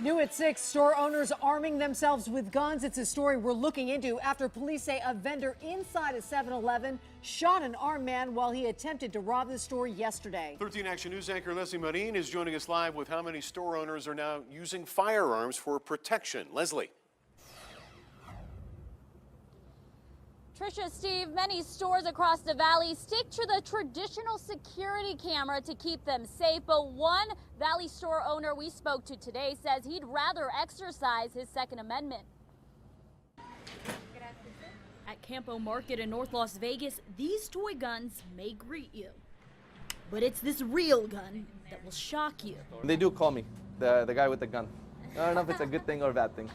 New at 6, store owners arming themselves with guns. It's a story we're looking into after police say a vendor inside a 7-Eleven shot an armed man while he attempted to rob the store yesterday. 13 Action News anchor Leslie Marin is joining us live with how many store owners are now using firearms for protection. Leslie. Tricia, Steve, many stores across the valley stick to the traditional security camera to keep them safe, but one Valley store owner we spoke to today says he'd rather exercise his Second Amendment. At Campo Market in North Las Vegas, these toy guns may greet you, but it's this real gun that will shock you. They do call me the guy with the gun. I don't know if it's a good thing or a bad thing.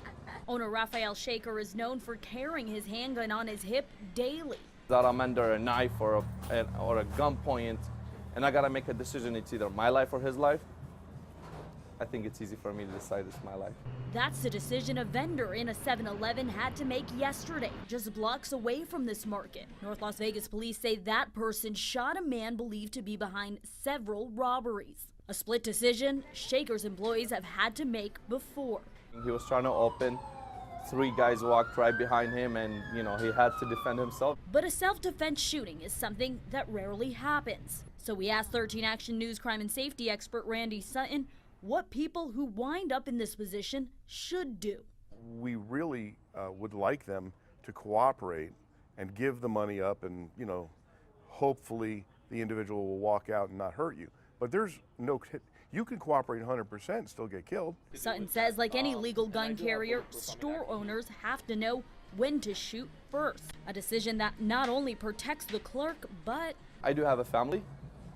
Owner Raphael Shaker is known for carrying his handgun on his hip daily. That I'm under a knife or a gun point, and I gotta make a decision. It's either my life or his life. I think it's easy for me to decide it's my life. That's the decision a vendor in a 7-Eleven had to make yesterday, just blocks away from this market. North Las Vegas police say that person shot a man believed to be behind several robberies. A split decision Shaker's employees have had to make before. He was trying to open. 3 guys walked right behind him, and he had to defend himself. But a self-defense shooting is something that rarely happens. So we asked 13 Action News crime and safety expert Randy Sutton what people who wind up in this position should do. We really would like them to cooperate and give the money up, and hopefully the individual will walk out and not hurt you. But there's no, you can cooperate 100% and still get killed. Sutton says like any legal gun carrier, store owners have to know when to shoot first. A decision that not only protects the clerk, but I do have a family.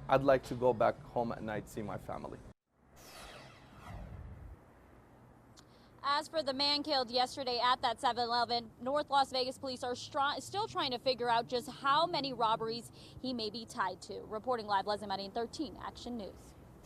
I'd like to go back home at night, see my family. As for the man killed yesterday at that 7-Eleven, North Las Vegas police are still trying to figure out just how many robberies he may be tied to. Reporting live, Leslie Marin, 13 Action News.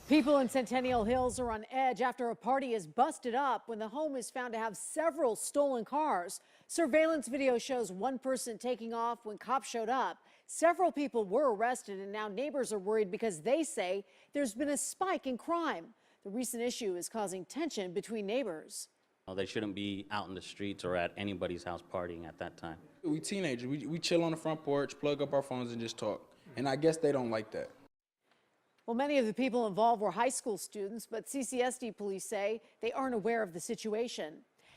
People in Centennial Hills are on edge after a party is busted up when the home is found to have several stolen cars. Surveillance video shows one person taking off when cops showed up. Several people were arrested, and now neighbors are worried because they say there's been a spike in crime. The recent issue is causing tension between neighbors. They shouldn't be out in the streets or at anybody's house partying at that time. We teenagers, we chill on the front porch, plug up our phones and just talk. And I guess they don't like that. Well, many of the people involved were high school students, but CCSD police say they aren't aware of the situation.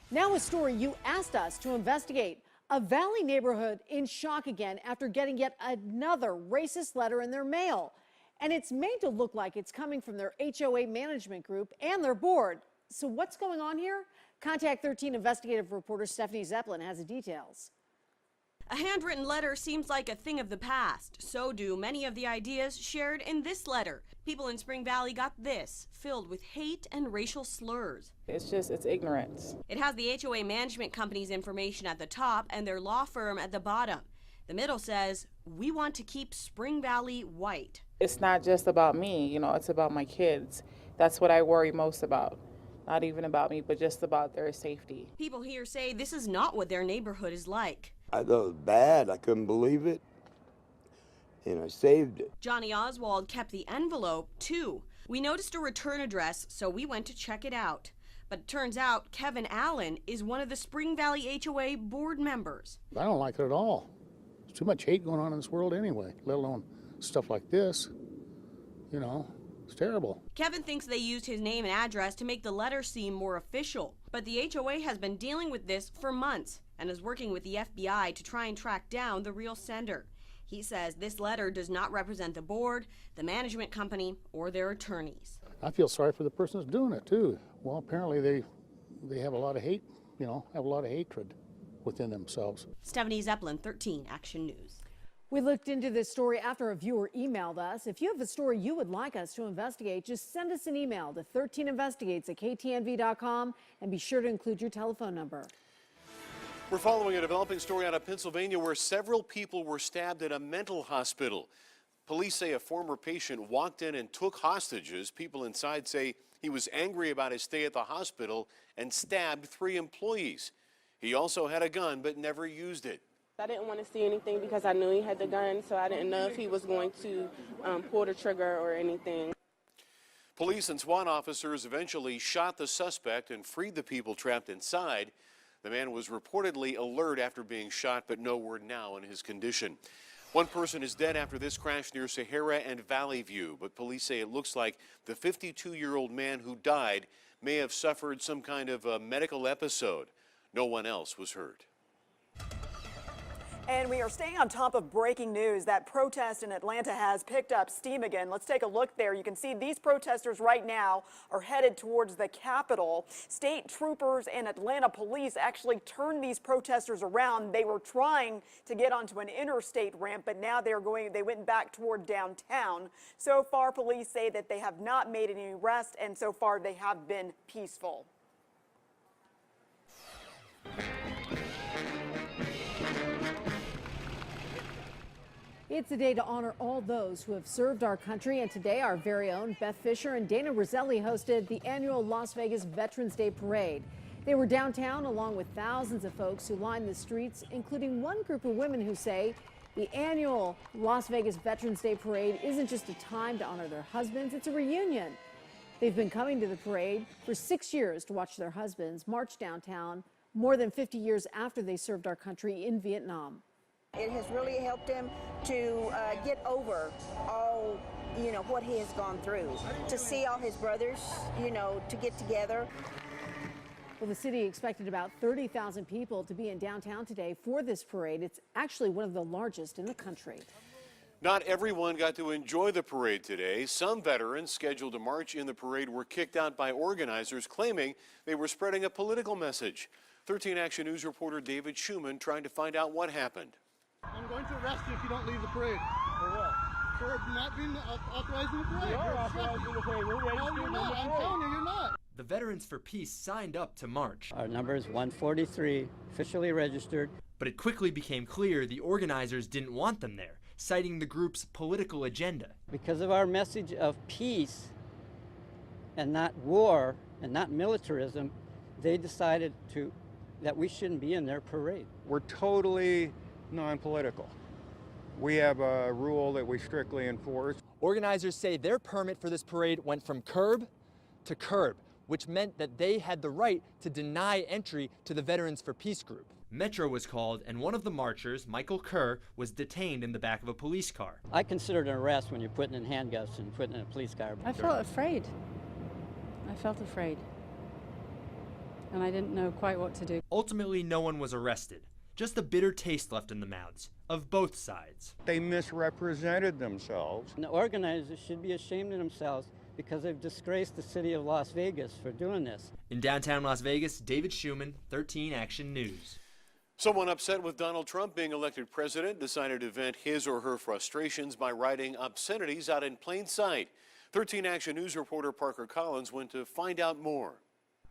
Now a story you asked us to investigate. A Valley neighborhood in shock again after getting yet another racist letter in their mail. And it's made to look like it's coming from their HOA management group and their board. So what's going on here? Contact 13 investigative reporter Stephanie Zeppelin has the details. A handwritten letter seems like a thing of the past. So do many of the ideas shared in this letter. People in Spring Valley got this, filled with hate and racial slurs. It's ignorance. It has the HOA management company's information at the top and their law firm at the bottom. The middle says, "We want to keep Spring Valley white." It's not just about me, it's about my kids. That's what I worry most about. Not even about me, but just about their safety. People here say this is not what their neighborhood is like. I thought it was bad. I couldn't believe it, and I saved it. Johnny Oswald kept the envelope, too. We noticed a return address, so we went to check it out. But it turns out Kevin Allen is one of the Spring Valley HOA board members. I don't like it at all. There's too much hate going on in this world anyway, let alone stuff like this. It's terrible. Kevin thinks they used his name and address to make the letter seem more official. But the HOA has been dealing with this for months and is working with the FBI to try and track down the real sender. He says this letter does not represent the board, the management company, or their attorneys. I feel sorry for the person that's doing it too. Well, apparently they have a lot of hate, have a lot of hatred within themselves. Stephanie Zeppelin, 13 Action News. We looked into this story after a viewer emailed us. If you have a story you would like us to investigate, just send us an email to 13investigates@ktnv.com and be sure to include your telephone number. We're following a developing story out of Pennsylvania where several people were stabbed at a mental hospital. Police say a former patient walked in and took hostages. People inside say he was angry about his stay at the hospital and stabbed 3 employees. He also had a gun but never used it. I didn't want to see anything because I knew he had the gun, so I didn't know if he was going to pull the trigger or anything. Police and SWAT officers eventually shot the suspect and freed the people trapped inside. The man was reportedly alert after being shot, but no word now on his condition. One person is dead after this crash near Sahara and Valley View, but police say it looks like the 52-year-old man who died may have suffered some kind of a medical episode. No one else was hurt. And we are staying on top of breaking news. That protest in Atlanta has picked up steam again. Let's take a look there. You can see these protesters right now are headed towards the Capitol. State troopers and Atlanta police actually turned these protesters around. They were trying to get onto an interstate ramp, but now they went back toward downtown. So far, police say that they have not made any arrests, and so far they have been peaceful. It's a day to honor all those who have served our country, and today our very own Beth Fisher and Dana Roselli hosted the annual Las Vegas Veterans Day Parade. They were downtown along with thousands of folks who lined the streets, including one group of women who say the annual Las Vegas Veterans Day Parade isn't just a time to honor their husbands, it's a reunion. They've been coming to the parade for 6 years to watch their husbands march downtown more than 50 years after they served our country in Vietnam. It has really helped him to get over all, what he has gone through, to see all his brothers, to get together. Well, the city expected about 30,000 people to be in downtown today for this parade. It's actually one of the largest in the country. Not everyone got to enjoy the parade today. Some veterans scheduled to march in the parade were kicked out by organizers claiming they were spreading a political message. 13 Action News reporter David Schumann trying to find out what happened. I'm going to arrest you if you don't leave the parade. For what? For not being authorizing the parade. We are authorizing the parade. We're ready to you're not. I'm telling you, you're not. The Veterans for Peace signed up to march. Our number is 143, officially registered. But it quickly became clear the organizers didn't want them there, citing the group's political agenda. Because of our message of peace and not war and not militarism, they decided that we shouldn't be in their parade. We're totally non-political. We have a rule that we strictly enforce. Organizers say their permit for this parade went from curb to curb, which meant that they had the right to deny entry to the Veterans for Peace group. Metro was called, and one of the marchers, Michael Kerr, was detained in the back of a police car. I consider it an arrest when you're putting in handcuffs and putting in a police car. I felt afraid. And I didn't know quite what to do. Ultimately, no one was arrested. Just a bitter taste left in the mouths of both sides. They misrepresented themselves. And the organizers should be ashamed of themselves because they've disgraced the city of Las Vegas for doing this. In downtown Las Vegas, David Schumann, 13 Action News. Someone upset with Donald Trump being elected president decided to vent his or her frustrations by writing obscenities out in plain sight. 13 Action News reporter Parker Collins went to find out more.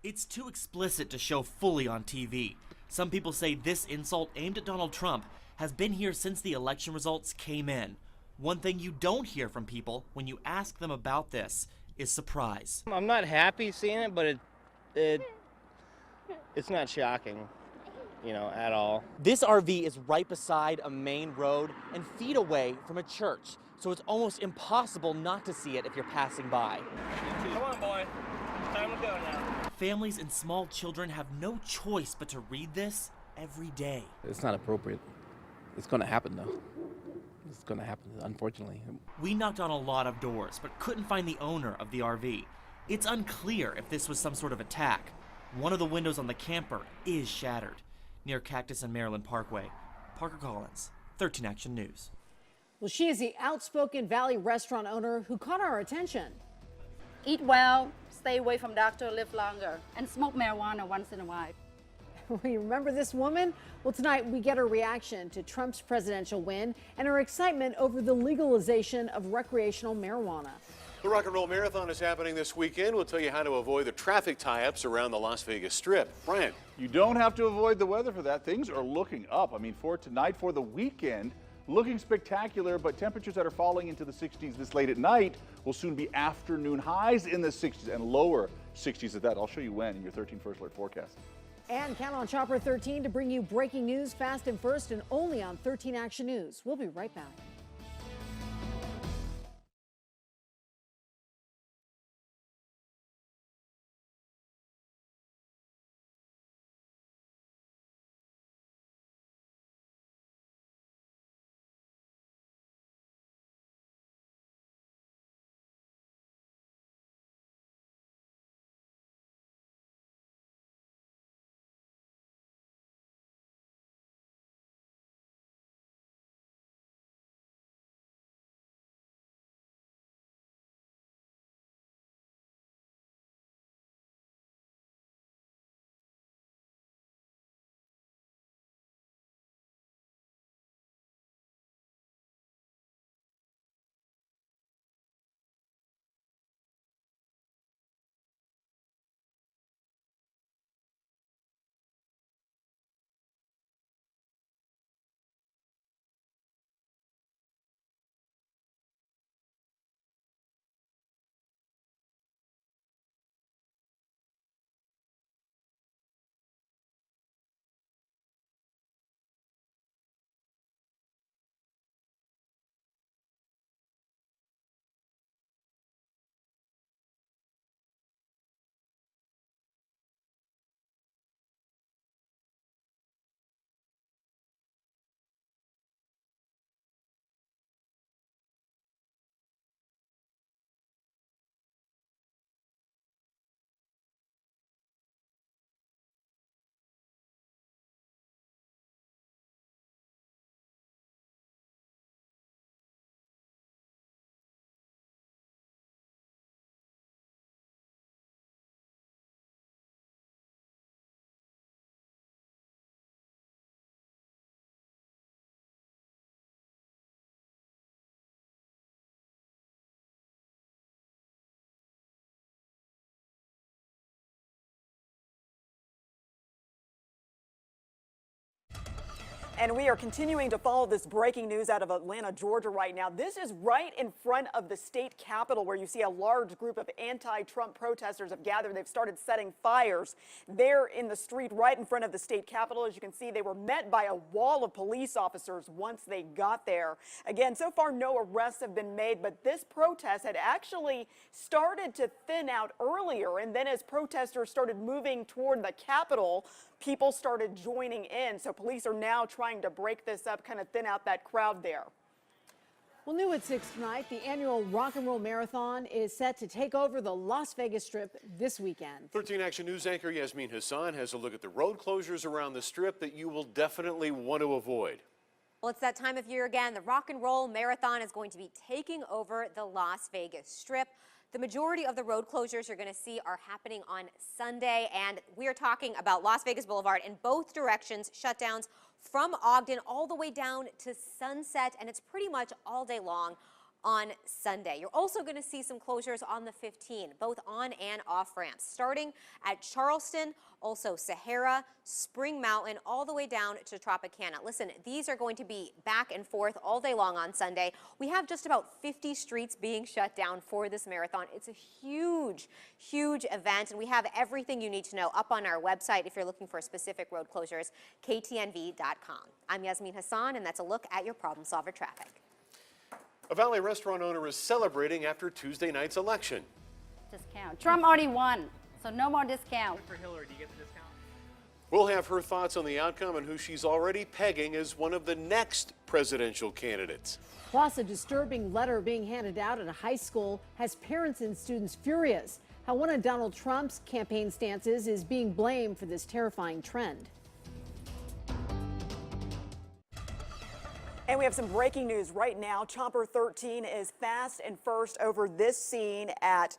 It's too explicit to show fully on TV. Some people say this insult aimed at Donald Trump has been here since the election results came in. One thing you don't hear from people when you ask them about this is surprise. I'm not happy seeing it, but it's not shocking, at all. This RV is right beside a main road and feet away from a church, so it's almost impossible not to see it if you're passing by. Come on, boy. It's time to go now. Families and small children have no choice but to read this every day. It's not appropriate. It's going to happen, though. It's going to happen, unfortunately. We knocked on a lot of doors, but couldn't find the owner of the RV. It's unclear if this was some sort of attack. One of the windows on the camper is shattered. Near Cactus and Maryland Parkway. Parker Collins, 13 Action News. Well, she is the outspoken Valley restaurant owner who caught our attention. Eat well, stay away from doctor, live longer, and smoke marijuana once in a while. You remember this woman? Well, tonight we get her reaction to Trump's presidential win and her excitement over the legalization of recreational marijuana. The Rock and Roll Marathon is happening this weekend. We'll tell you how to avoid the traffic tie-ups around the Las Vegas Strip. Brian. You don't have to avoid the weather for that. Things are looking up. For tonight, for the weekend, looking spectacular, but temperatures that are falling into the 60s this late at night will soon be afternoon highs in the 60s and lower 60s at that. I'll show you when in your 13 First Alert forecast. And count on Chopper 13 to bring you breaking news fast and first and only on 13 Action News. We'll be right back. And we are continuing to follow this breaking news out of Atlanta, Georgia right now. This is right in front of the state capitol where you see a large group of anti-Trump protesters have gathered. They've started setting fires there in the street right in front of the state capitol. As you can see, they were met by a wall of police officers once they got there. Again, so far no arrests have been made, but this protest had actually started to thin out earlier. And then as protesters started moving toward the capitol, people started joining in. So police are now trying to break this up, kind of thin out that crowd there. Well, new at 6 tonight, the annual Rock and Roll Marathon is set to take over the Las Vegas Strip this weekend. 13 Action News anchor Yasmin Hassan has a look at the road closures around the Strip that you will definitely want to avoid. Well, it's that time of year again. The Rock and Roll Marathon is going to be taking over the Las Vegas Strip. The majority of the road closures you're going to see are happening on Sunday, and we are talking about Las Vegas Boulevard in both directions, shutdowns from Ogden all the way down to Sunset, and it's pretty much all day long on Sunday. You're also going to see some closures on the 15, both on and off ramps, starting at Charleston, also Sahara, Spring Mountain, all the way down to Tropicana. Listen, these are going to be back and forth all day long on Sunday. We have just about 50 streets being shut down for this marathon. It's a huge, huge event, and we have everything you need to know up on our website if you're looking for specific road closures, ktnv.com. I'm Yasmin Hassan, and that's a look at your Problem Solver traffic. A Valley restaurant owner is celebrating after Tuesday night's election. Discount. Trump already won, so no more discount. For Hillary, do you get the discount? We'll have her thoughts on the outcome and who she's already pegging as one of the next presidential candidates. Plus, a disturbing letter being handed out at a high school has parents and students furious. How one of Donald Trump's campaign stances is being blamed for this terrifying trend. And we have some breaking news right now. Chopper 13 is fast and first over this scene at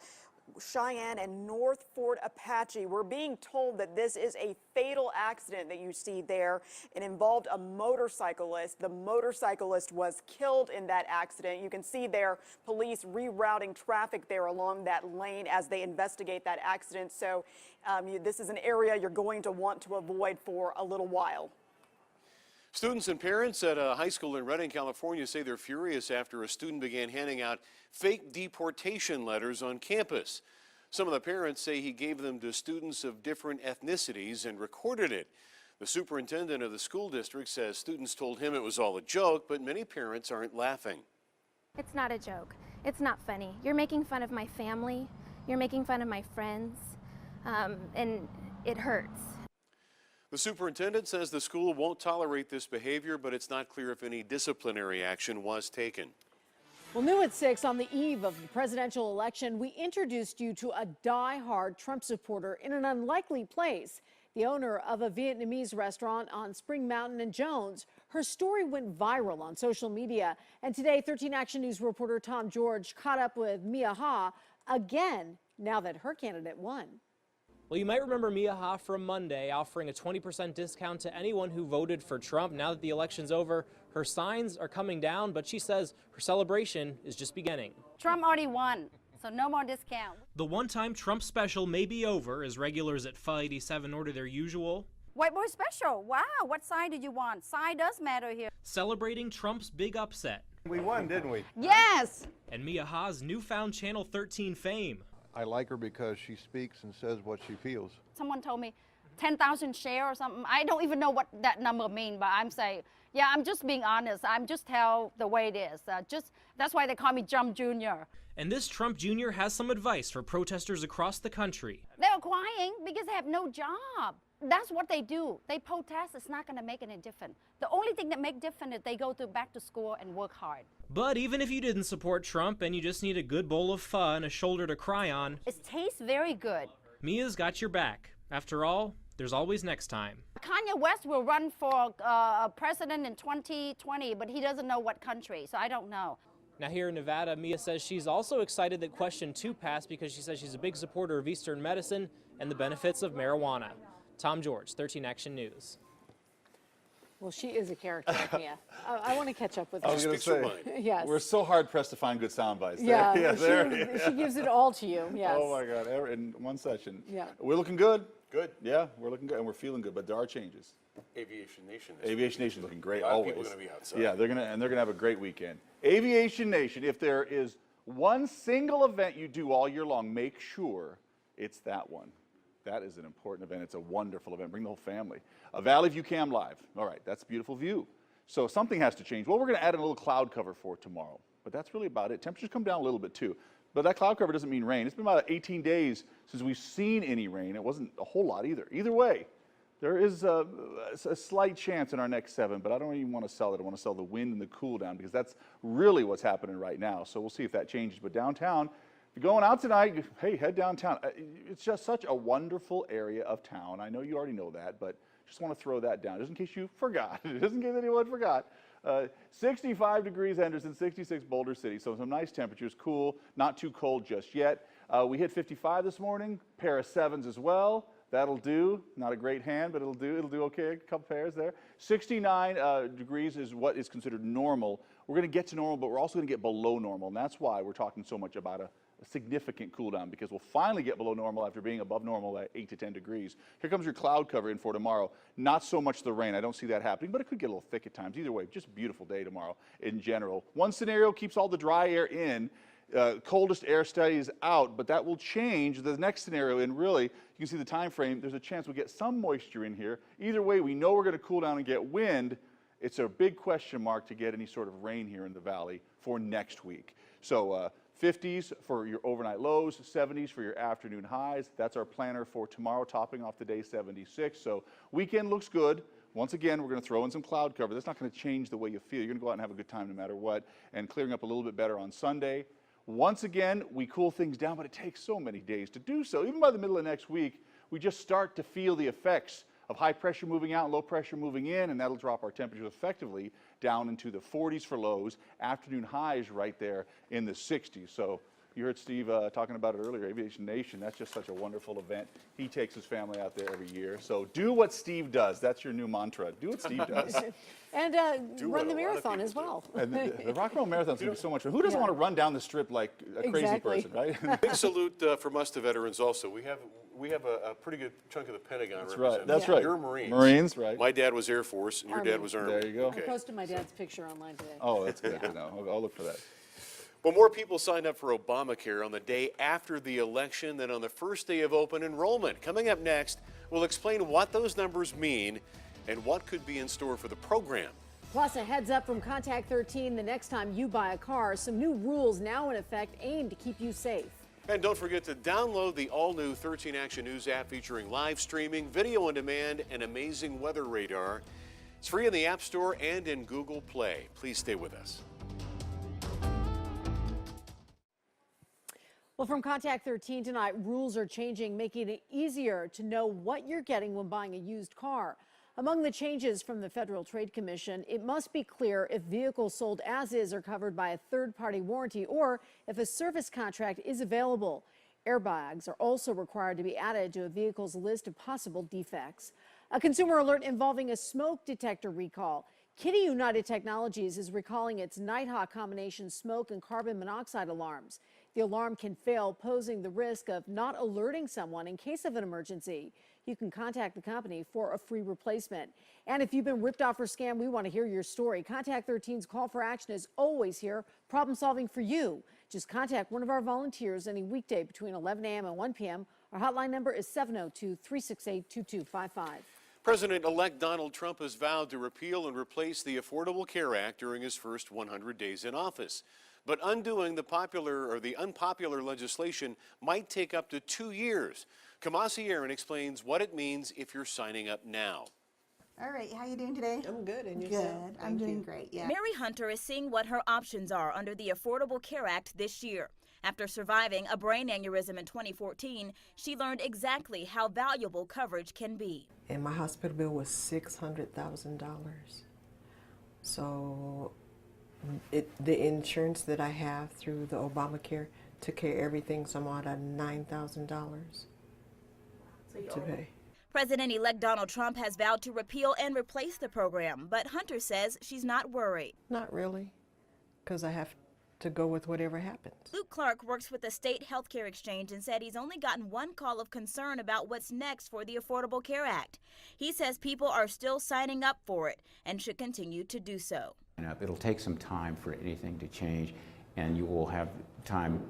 Cheyenne and North Fort Apache. We're being told that this is a fatal accident that you see there. It involved a motorcyclist. The motorcyclist was killed in that accident. You can see there police rerouting traffic there along that lane as they investigate that accident. So this is an area you're going to want to avoid for a little while. Students and parents at a high school in Redding, California say they're furious after a student began handing out fake deportation letters on campus. Some of the parents say he gave them to students of different ethnicities and recorded it. The superintendent of the school district says students told him it was all a joke, but many parents aren't laughing. It's not a joke. It's not funny. You're making fun of my family. You're making fun of my friends, and it hurts. The superintendent says the school won't tolerate this behavior, but it's not clear if any disciplinary action was taken. Well, new at 6 on the eve of the presidential election, we introduced you to a die-hard Trump supporter in an unlikely place. The owner of a Vietnamese restaurant on Spring Mountain and Jones. Her story went viral on social media. And today, 13 Action News reporter Tom George caught up with Mia Ha again now that her candidate won. Well, you might remember Mia Ha from Monday offering a 20% discount to anyone who voted for Trump. Now that the election's over, her signs are coming down, but she says her celebration is just beginning. Trump already won, so no more discount. The one-time Trump special may be over as regulars at Pho 87 order their usual. White boy special. Wow, what side did you want? Side does matter here. Celebrating Trump's big upset. We won, didn't we? Yes! And Mia Ha's newfound Channel 13 fame. I like her because she speaks and says what she feels. Someone told me 10,000 share or something. I don't even know what that number means, but I'm saying, yeah, I'm just being honest. I'm just tell the way it is. That's why they call me Trump Jr. And this Trump Jr. has some advice for protesters across the country. They're crying because they have no job. That's what they do. They protest. It's not going to make any difference. The only thing that makes difference is they go back to school and work hard. But even if you didn't support Trump and you just need a good bowl of pho and a shoulder to cry on, it tastes very good. Mia's got your back. After all, there's always next time. Kanye West will run for president in 2020, but he doesn't know what country, so I don't know. Now here in Nevada, Mia says she's also excited that Question 2 passed because she says she's a big supporter of Eastern medicine and the benefits of marijuana. Tom George, 13 Action News. Well, she is a character, Mia. I want to catch up with her. I was going to say, yes. We're so hard-pressed to find good sound bites. Yeah, she gives it all to you, yes. Oh, my God, in one session. Yeah. We're looking good. Good. Yeah, we're looking good, and we're feeling good, but there are changes. Aviation Nation. Aviation Nation looking great A lot of always. people are going to be outside. Yeah, they're gonna have a great weekend. Aviation Nation. If there is one single event you do all year long, make sure it's that one. That is an important event. It's a wonderful event. Bring the whole family. A Valley View Cam Live. All right, that's a beautiful view. So something has to change. Well, we're going to add in a little cloud cover for tomorrow, but that's really about it. Temperatures come down a little bit too, but that cloud cover doesn't mean rain. It's been about 18 days since we've seen any rain. It wasn't a whole lot either. Either way, there is a slight chance in our next 7, but I don't even want to sell it. I want to sell the wind and the cool down because that's really what's happening right now. So we'll see if that changes. But downtown, if you're going out tonight, hey, head downtown. It's just such a wonderful area of town. I know you already know that, but just want to throw that down just in case you forgot. Just in case anyone forgot. 65 degrees Henderson, 66 Boulder City. So some nice temperatures, cool, not too cold just yet. We hit 55 this morning, pair of 7s as well. That'll do. Not a great hand, but it'll do. It'll do okay. A couple pairs there. 69 degrees is what is considered normal. We're going to get to normal, but we're also going to get below normal, and that's why we're talking so much about a significant cool down, because we'll finally get below normal after being above normal at 8 to 10 degrees. Here comes your cloud cover in for tomorrow. Not so much the rain. I don't see that happening, but it could get a little thick at times. Either way, just a beautiful day tomorrow in general. One scenario keeps all the dry air in. Coldest air stays out, but that will change the next scenario. And really, you can see the time frame. There's a chance we'll get some moisture in here. Either way, we know we're going to cool down and get wind. It's a big question mark to get any sort of rain here in the valley for next week. So 50s for your overnight lows, 70s for your afternoon highs. That's our planner for tomorrow, topping off the day 76. So weekend looks good. Once again, we're going to throw in some cloud cover. That's not going to change the way you feel. You're going to go out and have a good time no matter what, and clearing up a little bit better on Sunday. Once again, we cool things down, but it takes so many days to do so. Even by the middle of next week, we just start to feel the effects of high pressure moving out, low pressure moving in, and that'll drop our temperatures effectively down into the 40s for lows, afternoon highs right there in the 60s. So you heard Steve talking about it earlier, Aviation Nation. That's just such a wonderful event. He takes his family out there every year. So do what Steve does. That's your new mantra. Do what Steve does. And run the marathon as well. And the Rock and Roll Marathon's going to be so much fun. Who doesn't want to run down the strip like a crazy person, right? Big salute from us to veterans also. We have a pretty good chunk of the Pentagon represented. That's right. You're Marines. Marines, right. My dad was Air Force, and your dad was Army. There you go. Okay. I posted my dad's picture online today. Oh, that's good to know. I'll look for that. Well, more people signed up for Obamacare on the day after the election than on the first day of open enrollment. Coming up next, we'll explain what those numbers mean and what could be in store for the program. Plus, a heads up from Contact 13 the next time you buy a car. Some new rules now in effect aimed to keep you safe. And don't forget to download the all-new 13 Action News app featuring live streaming, video on demand, and amazing weather radar. It's free in the App Store and in Google Play. Please stay with us. Well, from Contact 13 tonight, rules are changing, making it easier to know what you're getting when buying a used car. Among the changes from the Federal Trade Commission, it must be clear if vehicles sold as is are covered by a third-party warranty or if a service contract is available. Airbags are also required to be added to a vehicle's list of possible defects. A consumer alert involving a smoke detector recall. Kitty United Technologies is recalling its Nighthawk combination smoke and carbon monoxide alarms. The alarm can fail, posing the risk of not alerting someone in case of an emergency. You can contact the company for a free replacement. And if you've been ripped off or scammed, we want to hear your story. Contact 13's call for action is always here, problem solving for you. Just contact one of our volunteers any weekday between 11 a.m. and 1 p.m. Our hotline number is 702-368-2255. President-elect Donald Trump has vowed to repeal and replace the Affordable Care Act during his first 100 days in office. But undoing the unpopular legislation might take up to 2 years. Kamasi Aaron explains what it means if you're signing up now. All right, how you doing today? I'm good, and yourself? Good. I'm doing great, yeah. Mary Hunter is seeing what her options are under the Affordable Care Act this year. After surviving a brain aneurysm in 2014, she learned exactly how valuable coverage can be. And my hospital bill was $600,000. So the insurance that I have through the Obamacare took care of everything, so I'm out of $9,000 to pay. President-elect Donald Trump has vowed to repeal and replace the program, but Hunter says she's not worried. Not really, because I have to go with whatever happens. Luke Clark works with the state healthcare exchange and said he's only gotten one call of concern about what's next for the Affordable Care Act. He says people are still signing up for it and should continue to do so. It'll take some time for anything to change, and you will have time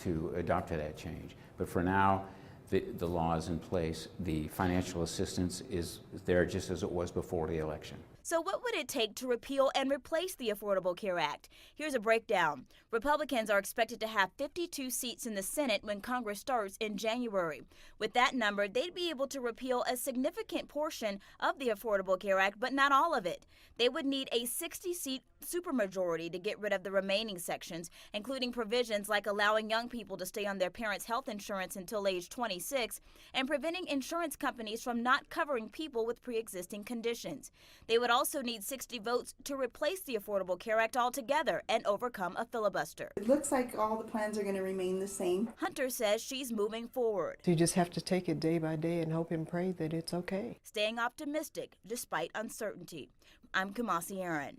to adopt to that change. But for now, the law is in place. The financial assistance is there just as it was before the election. So what would it take to repeal and replace the Affordable Care Act? Here's a breakdown. Republicans are expected to have 52 seats in the Senate when Congress starts in January. With that number, they'd be able to repeal a significant portion of the Affordable Care Act, but not all of it. They would need a 60-seat supermajority to get rid of the remaining sections, including provisions like allowing young people to stay on their parents' health insurance until age 26 and preventing insurance companies from not covering people with pre-existing conditions. They would also need 60 votes to replace the Affordable Care Act altogether and overcome a filibuster. It looks like all the plans are going to remain the same. Hunter says she's moving forward. So you just have to take it day by day and hope and pray that it's okay. Staying optimistic despite uncertainty. I'm Kumasi Aaron.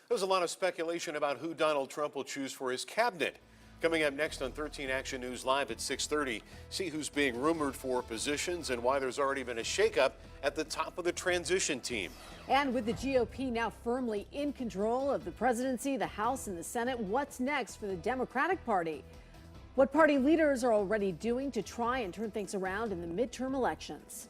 There's a lot of speculation about who Donald Trump will choose for his cabinet. Coming up next on 13 Action News Live at 6:30, see who's being rumored for positions and why there's already been a shakeup at the top of the transition team. And with the GOP now firmly in control of the presidency, the House, and the Senate, what's next for the Democratic Party? What party leaders are already doing to try and turn things around in the midterm elections?